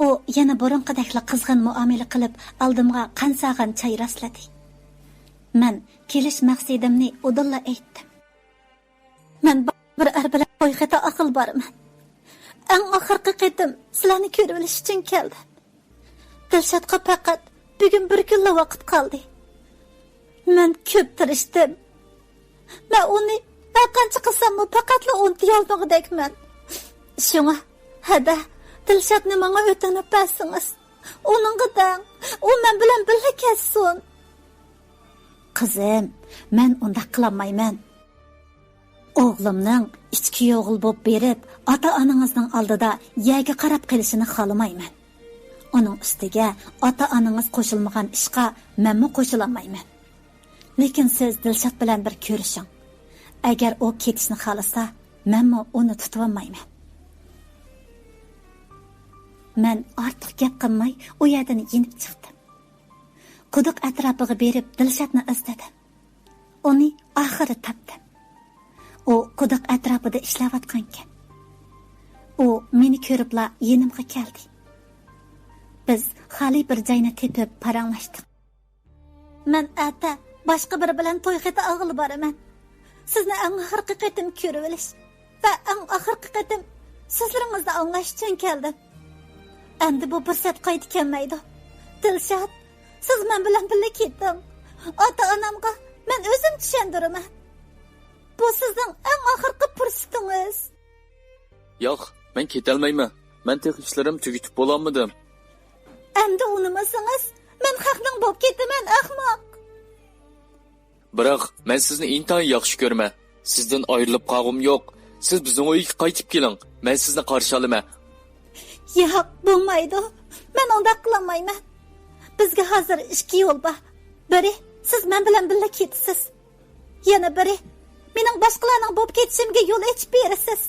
U yana burunqidakla qizg'in muomala qilib, oldimga qansag'an choy rasladi. Men kelish maqsadimni udilla aytdim. Men bir bilan qo'yxata aql borman. Eng oxirgi qitim sizlarni ko'rib olish uchun keldim. Dilshodga faqat bugun bir kunla vaqt qoldi. Men ko'p tirishdim. Men uni qancha qilsam-mu faqatla unutib olmoqdekman. Shunga hada Dilshodni menga o'tinib bersangiz, uningga dang, u men bilan birga ketsin. Qizim, men unda qilmayman. O'g'limning ichki o'g'il bo'lib berib, ota-onangizning oldida yerga qarab qilishini xohlamayman. Uning ustiga ota-onangiz qo'shilmagan ishga menmi qo'shilamayman. Lekin siz Dilshod bilan bir ko'rishing. Agar u ketishni xohlasa, menmi uni tutib olmayman. Men ortiq gap qilmay, u yerdan yinib chiqdim. Quduq atrofiga berib Dilshodni izladim. Uni oxiri topdim. U quduq atrofida ishlayotgan ekan. U meni ko'ribla yenimga keldi. Biz xali bir joyni tepib paranglashdik. Men ata boshqa biri bilan to'y xati og'il boraman. Sizni eng oxirgi qatim ko'rib olish va eng oxirgi qatim sizlaringizni anglash uchun keldim. Endi bu fursat qaytib kelmaydi. Dilshod, siz men bilan birga keting. Ota-onamga men o'zim tushundiraman. Bu sizning eng oxirgi fursatingiz. Yo'q, men ketolmayman. Men tek ishlarim tugitib bo'lolmadim. Endi unimasangiz, men haqning bo'lib ketaman, ahmoq. Biroq men sizni intayin yaxshi ko'raman. Sizdan ayrilib qolg'im yo'q. Siz bizning uyga qaytib keling. Men sizni qarshi olaman. Yo'q, bo'lmaydi. Men unda qilmayman. Bizga hozir ikki yo'l bor. Biri siz men bilan birga ketasiz. Yana biri mening boshqalarning bo'lib ketishimga yo'l ochib berasiz.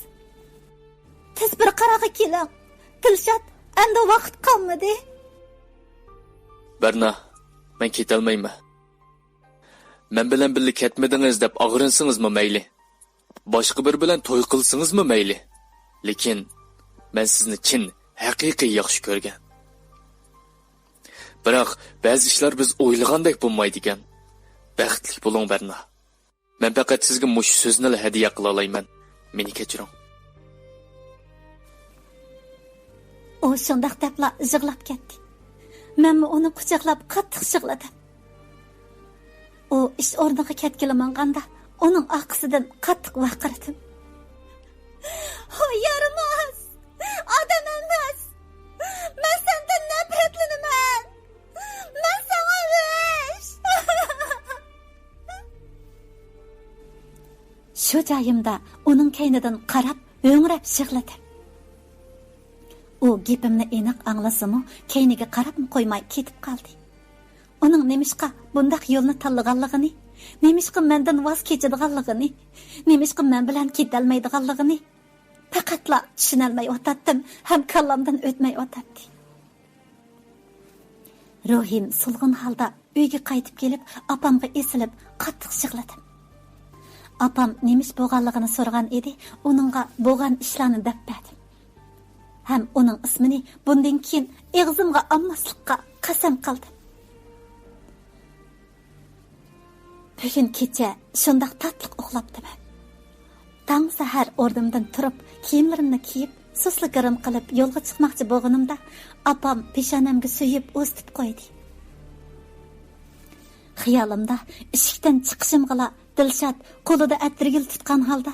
Tez bir qarorga keling. Dilshod, endi vaqt qolmadi. Berna, men ketolmayman. Men bilan birga ketmadingiz deb og'rinsingizmi mayli? Boshqa bir bilan to'y qilsingizmi mayli? Lekin men sizni chin, haqiqiy yaxshi ko'rgan. Biroq ba'zi ishlar biz o'ylagandek bo'lmaydi ekan. Baxtli bo'ling Berna. Men faqat sizga mush so'zni hadiya qila olaman. Meni kechiring. O shundoq debla yig'lab ketdi. Men uni quchoqlab qattiq yig'ladim. O ish o'rniga ketgili manganda uning orqasidan qattiq vaqirdim. Yaramaz! Odam emas! Men sendan nafratlanaman! Men sana emas! Shu joyimda uning kaynidan qarab, o'ngrab yig'ladim. U gapimni aniq anglasimi, kayniga qarabmi qo'ymay ketib qoldi. Uning nemishqa bundaq yo'lni tanlaganligini, nemishqa mendan voz kechadiganligini, nemishqa men bilan ketolmaydiganligini faqatla tushunolmay o'tatdim, ham kallamdan o'tmay o'tatdi. Ruhim sulg'un holda uyga qaytib kelib, opamga esilib qattiq yig'ladim. Opam nemish bo'lganligini so'ragan edi, uningga bo'lgan ishlarni deb berdim. Ham uning ismini bundan keyin og'zimga olmaslikqa qasam qildim. Bugun kecha shundoq tatliq uxlabdim. Tong sahar o'rnimdan turib, kiyimlarimni kiyib, susligarim qilib yo'lga chiqmoqchi bo'lganimda, opam peshonamga suyib o'stib qo'ydi. Xiyolimda eshikdan chiqishimgala Dilshod qo'lida atirgil tutgan holda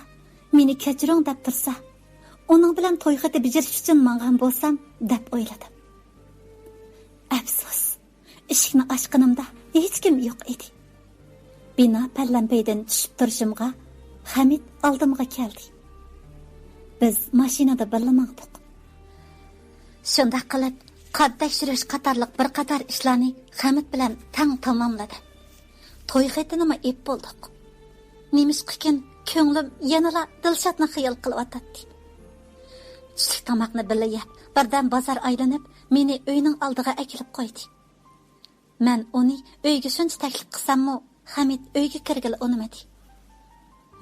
meni kechiring deb tursa, uning bilan to'yxati bijirish uchun mangan bo'lsam deb o'yladim. Afsus, eshikni ochganimda hech kim yo'q edi. Bino pallanpaydan tushib turishimga Hamid oldimga keldi. Biz mashinada birlamoqdik. Shunda qilib qad tekshirish qatorliq bir qator ishlarni Hamid bilan tang tamomladim. To'yxatini ep bo'ldik. Nemisqikin ko'nglim yanala Dilshodni xiyol qilyotdi. Tushlik tomoqni birga yeb, birdan bozor aylanib, meni uyning oldiga akilib qo'ydi. Men uni uyga shuncha taklif qilsam-mu, Hamid uyga kirgili unamadi.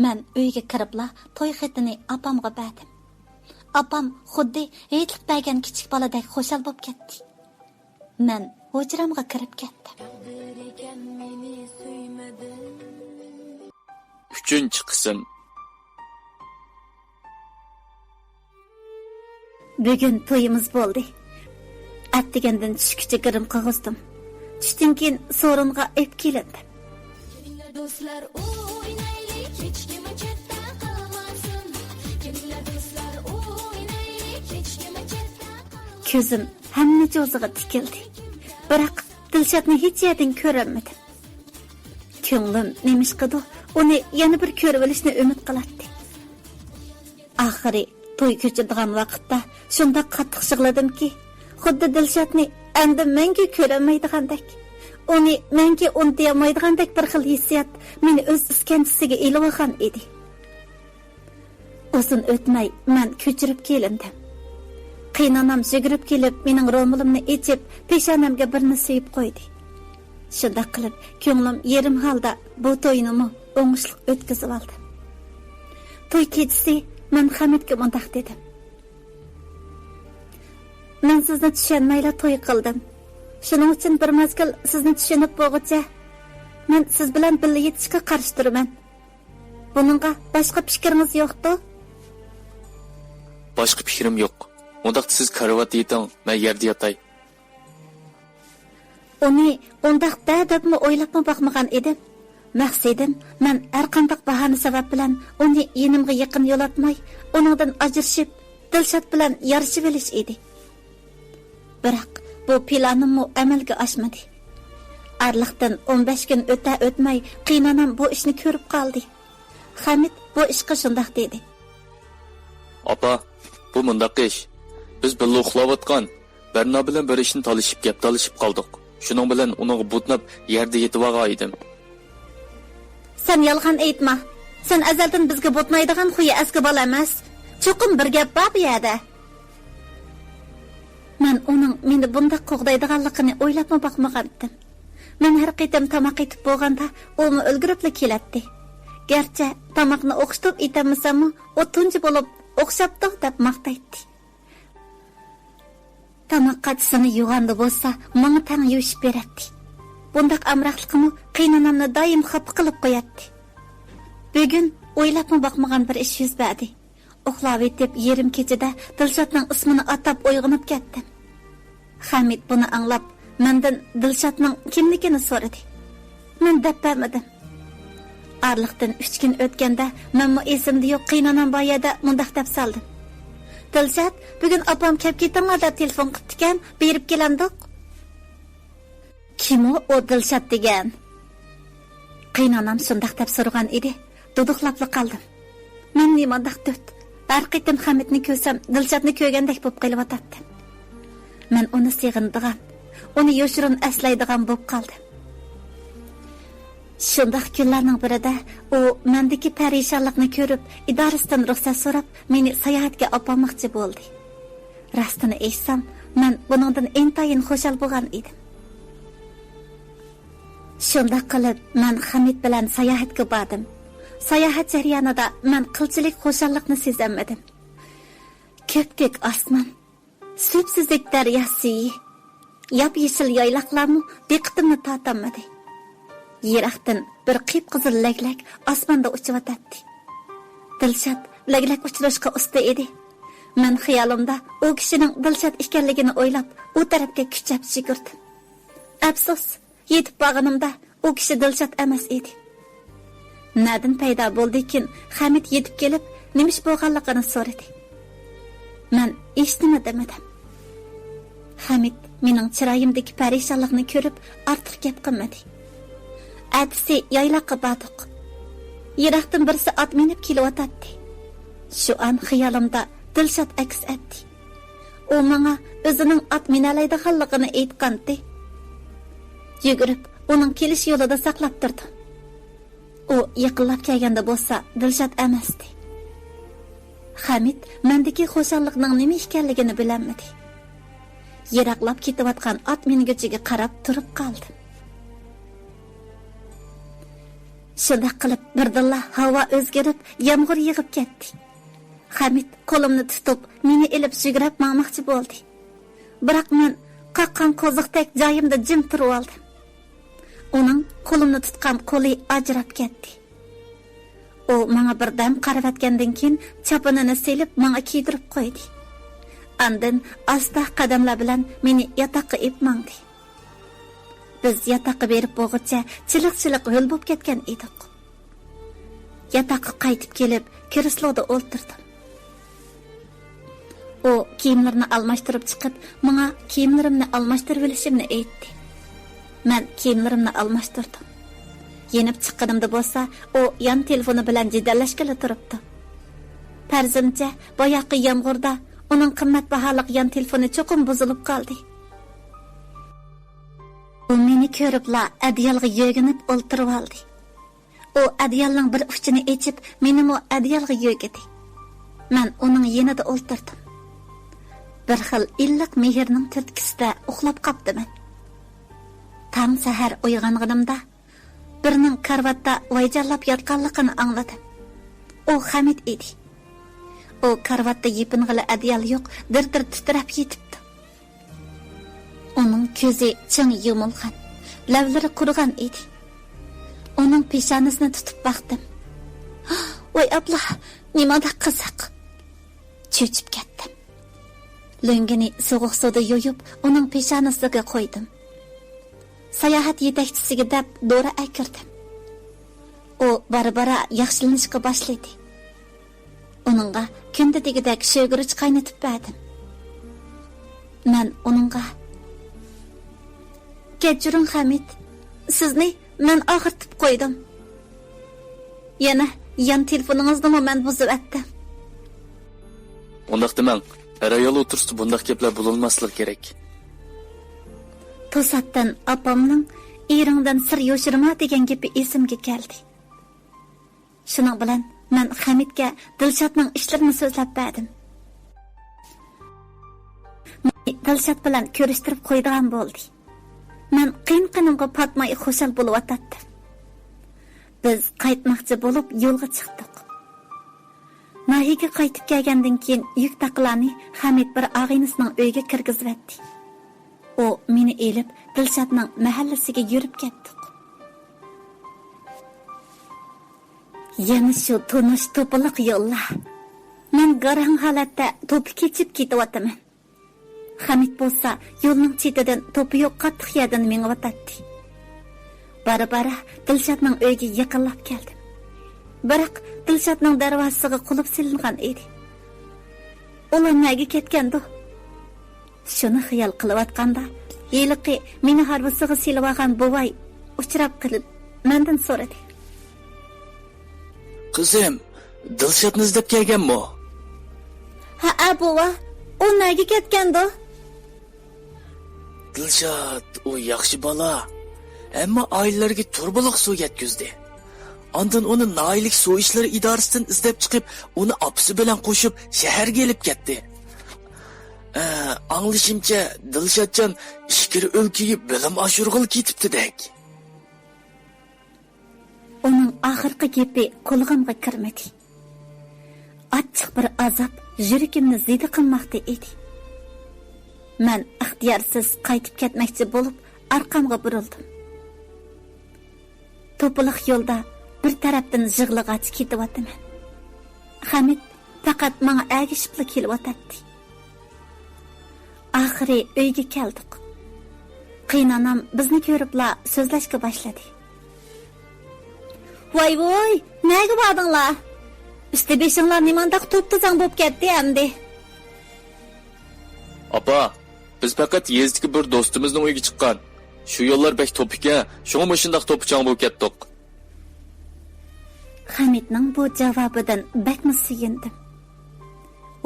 Men uyga kiribla to'y xatini opamga berdim. Opam xuddi hechlik bergan kichik boladek xo'shal bo'lib ketdi. Men hujramga kirib ketdim. 3-qism. Bugun to'yimiz bo'ldi. Atdigandan tushguncha girim qog'izdim. Tushdan keyin so'ringa ep kelindim. Do'stlar o'ynaylik, hech kim chetda qolmasin. Kelinglar do'stlar o'ynaylik, hech kim chetda qolmasin. Ko'zim hamma jo'ziga tikildi. Biroq Dilshodni hech yerdan ko'rolmadim. Ko'nglim nemishqidu, uni yana bir ko'rib olishni umid qilardi. Oxiri to'y ko'chadigan vaqtda shunda qattiq yig'ladimki, xuddi Dilshodni endi menga ko'rolmaydigandek, uni menga unutolmaydigandek bir xil hissiyat meni o'z iskanchisiga elib olgan edi. Uzun o'tmay men ko'chirib kelindim. Qiynanam yugurib kelib, mening ro'molimni echib, peshonamga birni suyib qo'ydi. Shunda qilib, ko'nglim yerim holda bu to'yni o'ngishli o'tkazib oldim. To'y kechasi men Hamidga mundaq dedim. Men sizni tushunmayla to'y qildim. Shuning uchun bir mazgil sizni tushunib bo'lguncha, men siz bilan birga yetishga qarshi turaman. Buningga boshqa fikringiz yo'q-ku? Boshqa fikrim yo'q. Undaqda siz karavot yeting, men yerda yotay. Uni undaq debmi o'ylabmi boqmagan edim. Maqsadim men har qanday bahona sabab bilan uni yenimga yaqin yo'latmay, uningdan ajrashib, Dilshod bilan yarashib olish edi. Biroq bu planim amalga oshmadi. Arliqdan 15 kun o'tmay qiynanam bu ishni ko'rib qoldi. Hamid bu ishga shundoq dedi. Opa, bu mundaq ish. Biz birga uxlayotgan Berna bilan bir ishni talishib qoldik. Shuning bilan uning butnab yerda yetib olgan edim. Sen yolg'on aytma. Sen azaldan bizga botmaydigan xuyi eski bola emas. Cho'qim bir gap bor bu yerda. Men uning meni bunda qo'g'daydiganligini o'ylabmi boqmagandim. Men har qitim tamoq etib bo'lganda, u o'lgiribli keladi. Gerçi tamoqni o'qishtirib etamsam, o tunji bo'lib o'xshabdi deb maqtaydi. Tamoq qatisini yuvanda bo'lsa, menga tang yuvishib beradi. Bundaq amraqliqimni qiynanamni doim xafa qilib qo'yadi. Bugun o'ylabmi boqmagan bir ish yuz berdi. Uxlab etib yerim kechada Dilshodning ismini atab uyg'onib ketdim. Hamid buni anglab, mendan Dilshodning kimligini so'radi. Men deb bermadim. Arliqdan 3 kun o'tganda menmi esimda yo'q qiynanam boyada mundaq deb saldim. Dilshod, bugun opam kelib ketinglar deb telefon qildi ekan, berib kelandik. Kim o Dilshod degan? Qiynanam shundaq deb so'ragan edi. Duduqlab qoldim. Men nimandaq döt. Har qitim Hamidni ko'rsam, Dilshodni ko'rgandek bo'lib qolib Men uni sig'indigan, uni yoshirin aslaydigan bo'lib qoldim. Shundaq kunlarning birida u mendagi parishonlikni ko'rib, idorasidan ruxsat so'rab, meni sayohatga olmoqchi bo'ldi. Rostini aytsam, men buningdan intayin xushal bo'lgan edim. Shunda qilib, men Hamid bilan sayohatga bordim. Sayohat jarayonida men qilchilik xushallikni sezamadim. Ko'kdek osmon, supsizlik daryosi, yop-yeshil yoyloqlarni diqqatimni tortmadi. Yiroqdan bir qip-qizil laglak osmonda uchayotdi. Dilshod laglak uchirishga usta edi. Men xiyolimda u kishining Dilshod ekanligini o'ylab, u tarafga kuchab yugurdim. Afsus, yetib borganimda u kishi Dilshod emas edi. Nadan paydo bo'ldi-kin, Hamid yetib kelib, nimish bo'lganligini so'radi. Men eshitdim demadim. Hamid mening chiroyimdagi parishonlikni ko'rib, ortiq gap qilmadi. Atsi yayloqqa bordik. Yiroqdan birisi ot minib kelyotdi. Shu an xiyolimda Dilshod aks etdi. U menga o'zining ot minalaydiganligini aytgandi. Yugurib, uning kelish yo'lida saqlab turdim. U yaqinlab kelganda bo'lsa, Dilshod emasdi. Hamid mendagi xushallikning nima ekanligini bilmadi. Yiroqlab ketayotgan ot mingichiga qarab turib qoldi. Shunda qilib birdilla havo o'zgarib, yomg'ir yig'ib ketdi. Hamid qo'limni tutib, meni elib yugurib maqmoqchi bo'ldi. Biroq men qaqqan qo'ziqdek joyimda jim turib oldim. Uning qo'limni tutgan qo'li ajrab ketdi. U menga birdan qarab atgandan keyin chaponini selib menga kiydirib qo'ydi. Andin asta qadamlar bilan meni yotoqqa ib mangdi. Biz yotoqqa berib bo'g'icha chiliq-chiliq yo'l bo'lib ketgan edik. Yotoqqa qaytib kelib, kresloda o'ltirdim. U kiyimlarini almashtirib chiqib, menga kiyimlarimni almashtirib olishimni aytdi. Men kiyimlarimni almashtirdim. Yenib chiqqanimda bo'lsa, u yon telefoni bilan jidallashgala turibdi. Farzimcha, boyaqi yomg'irda uning qimmatbaholiq yon telefoni cho'qim buzilib qoldi. U meni ko'ribla adyalga yo'ginib o'ltirib oldi. U adyalning bir uchini echib, meni mo adyalga yo'gidi. Men uning yanida o'ltirdim. Bir xil illiq mehrning turtkisida uxlab qopdiman. Tam sahar uyg'onganimda birning karvatda vayjallab yotganligini angladim. U Hamid edi. U karvatda yeping'ili adyal yo'q, dir-dir titrab yetibdi. Uning ko'zi ching yumilgan, lavlari qurigan edi. Uning peshonasini tutib baqdim. Voy abla, nimada qiziq. Cho'chib ketdim. Lo'ngini sovuq suvda yuyib, uning peshonasiga qo'ydim. Sayohat yetakchisiga deb dora akirdim. U bara-bara yaxshilanishga boshladi. Uningga kunda degidek sho'g'irich qaynatib berdim. Men uningga "Kechiring Hamid, sizni men og'irtib qo'ydim. Yana yan telefoningizni men buzib atdim." Undaq demang, er ayol o'tirsda bundaq gaplar bo'lolmasligi kerak. To'satdan opamning eringdan sir yoshirma degan gapi esimga keldi. Shuning bilan men Hamidga Dilshodning ishlarini so'zlab berdim. Dilshod bilan ko'rishtirib qo'ydigan bo'ldi. Men qiyin-qinimga patmay xushal bo'lib o'tdim. Biz qaytmoqchi bo'lib yo'lga chiqdik. Nahiga qaytib kelgandan keyin yuk taqlarni Hamid bir og'inisining uyiga kirgizibdi. O meni elib Dilshodning mahallasiga yurib ketdik. Yana shu tunish to'piliq yo'llar. Men garang holatda to'pi kechib ketyapman. Hamid bo'lsa yo'lning chetidan to'pi yo'q qattiq yerdan meng'avatdi. Bara-bara Dilshodning uyiga yaqinlab keldim. Biroq Dilshodning darvozasiga qulf silingan edi. Ular nega ketgandi? Shuni xiyol qilayotganda, yiliqi meni harbisiga silib olgan buvay uchrab qilib mendan so'radi. Qizim, Dilshodni izlab kelganmi? Ha, buva, u nega ketgandi? Dilshod, u yaxshi bola. Ammo oilalarga turbuliq suv yetkazdi. Ondan uni noyilik suv ishlari idorasidan izlab chiqib, uni opisi bilan qo'shib shaharga elib ketdi. Anglashimcha, Dilshodjon ishkir o'lkaga bilim oshirg'il ketibdi-dek. Uning oxirgi gapi qulog'imga kirmadi. Achchiq bir azob yuragimni zida qilmoqda edi. Men ixtiyorsiz qaytib ketmoqchi bo'lib, orqamga burildim. To'piliq yo'lda bir tarafdan yig'lig'ach ketyapman. Hamid faqat menga agishib kelyapti. Oxiri uyga keldik. Qiynanam bizni ko'ribla so'zlashga boshladi. Voy, nega bordinglar? Üstü beshinglar nimandaq to'p-tuzang bo'lib ketdi endi. Apa, biz faqat yezdagi bir do'stimizning uyiga chiqqan. Shu yo'llar bek to'pika, shunga mushundaq to'pichang bo'lib ketdik. Hamidning bu javobidan bakmi suyundim.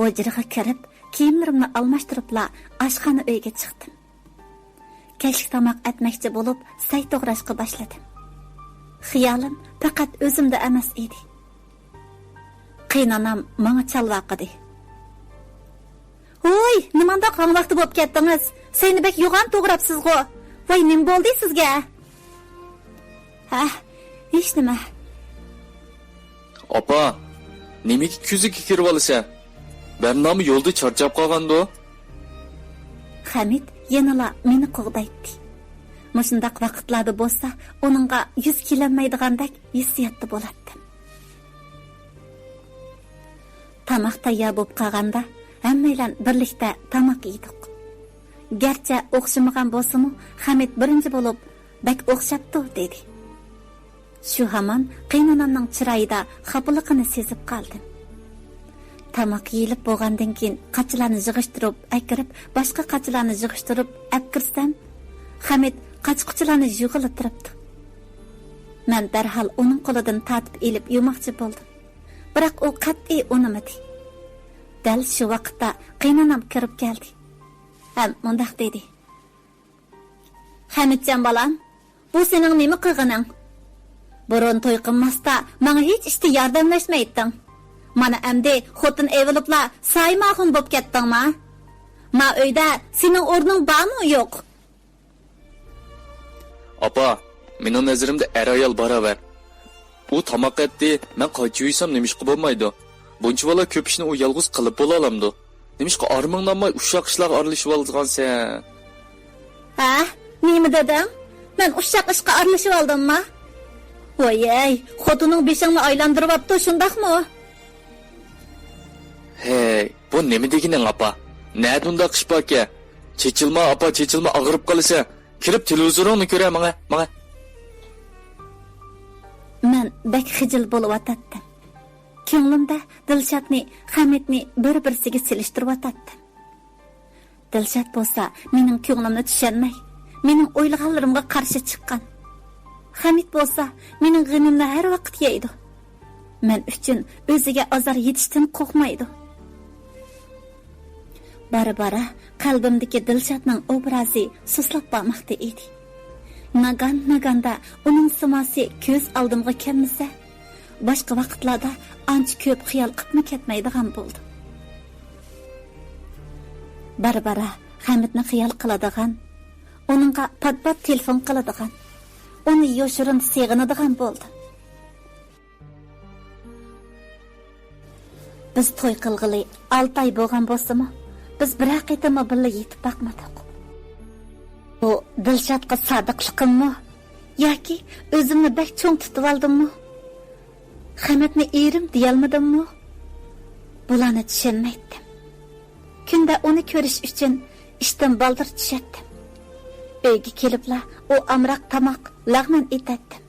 O'jirga kirib, kiyimlarimni almashtiribla oshxona uyga chiqdim. Kechki tomoq atmoqchi bo'lib, say to'g'rashga boshladim. Xiyolim faqat o'zimda emas edi. Qiynanam menga chalvaqidi. "Voy, nimandaq ham vaqti bo'lib ketdingiz? Seni bek yo'g'on to'g'rabsiz-ku. Voy, nim bo'ldi sizga?" "Ha, hech nima." Apa, nimaga ko'ziga kirib olasan? Barnomi yo'lda charchab qolgandi. Hamid yanala meni qo'g'daydi. Mushundaq vaqtlarda bo'lsa, uningga yuz kelinmaydigandek hissiyatda bo'ladi. Tamoq tayyor bo'lib qolganda, hammaylar birlikda tamoq yedik. Garchi o'xshamagan bo'lsa-mu, Hamid birinchi bo'lib, "Bak o'xshabdi" dedi. Shu hamon qiynanamning chiroyida xafaligini sezib qoldim. Tamoq yeyilib bo'lgandan keyin qachilarni yig'ishtirib, akirib, boshqa qachilarni yig'ishtirib, apkirsam, Hamid qachquchilarni yig'ilib turibdi. Men darhol uning qo'lidan tatib elib yumoqchi bo'ldim. Biroq u qat'iy unamadi. Dal shu vaqtda qiynanam kirib keldi. Ham mundaq dedi. "Hamidjon bolam, bu sening nima qilganing? Burun to'y qilmasda menga hech ishda yordamlashmayding. Mana endi xotin evilibla saymoqin bo'lib ketdingmi? Ma uyda sening o'rning bormi yo'q?" Apa, mening nazarimda er ayol baravar. U tamoq etdi, men qaychi yuysam nimishqa bo'lmaydi. Buncha bola ko'p ishni u yolg'iz qilib bo'la olamdi. Nimishqa arminglanmay ushaq ishlarga aralashib olgansan? Ha, nima dedim? Men ushaq ishga aralashib oldimmi? Voy, xotining beshingni aylantiribdi, shundaqmi? Hey, bu nima deganing apa? Nada undaq ish borki? Chechilma apa, chechilma og'rib qolsa, kirib televizorni ko'ra menga. Men bak xijil bo'lib o'tatdim. Ko'nglimda Dilshodni, Hamidni bir-birsiga silishtirib o'tatdim. Dilshod bo'lsa, mening ko'nglimni tushunmay, mening o'ylaganlarimga qarshi chiqqan. Hamid bo'lsa, mening g'imimni har vaqt yeydi. Men uchun o'ziga azor yetishdan qo'rqmaydi. Bara qalbimdagi Dilshodning obrazi suslab bormoqda edi. Naganda uning simosi ko'z oldimga kelmasa, boshqa vaqtlarda ancha ko'p xiyol qilib ketmaydigan bo'ldi. Bara Hamidni xiyol qiladigan, uningga pat telefon qiladigan, uni yoshirin seg'inadigan bo'ldi. Biz to'y qilg'ili 6 oy bo'lgan bo'lsa-mu, biz bir haqiqatmi birga yetib baqmadik. Bu Dilshodga sodiqligimmi yoki o'zimni bak cho'ng tutib oldimmi? Hamidni erim deyolmadimmi? Bularni tushunmaydim. Kunda uni ko'rish uchun ishdan baldir tushatdim. Uyga kelibla u amroq tamoq lag'man etatdim.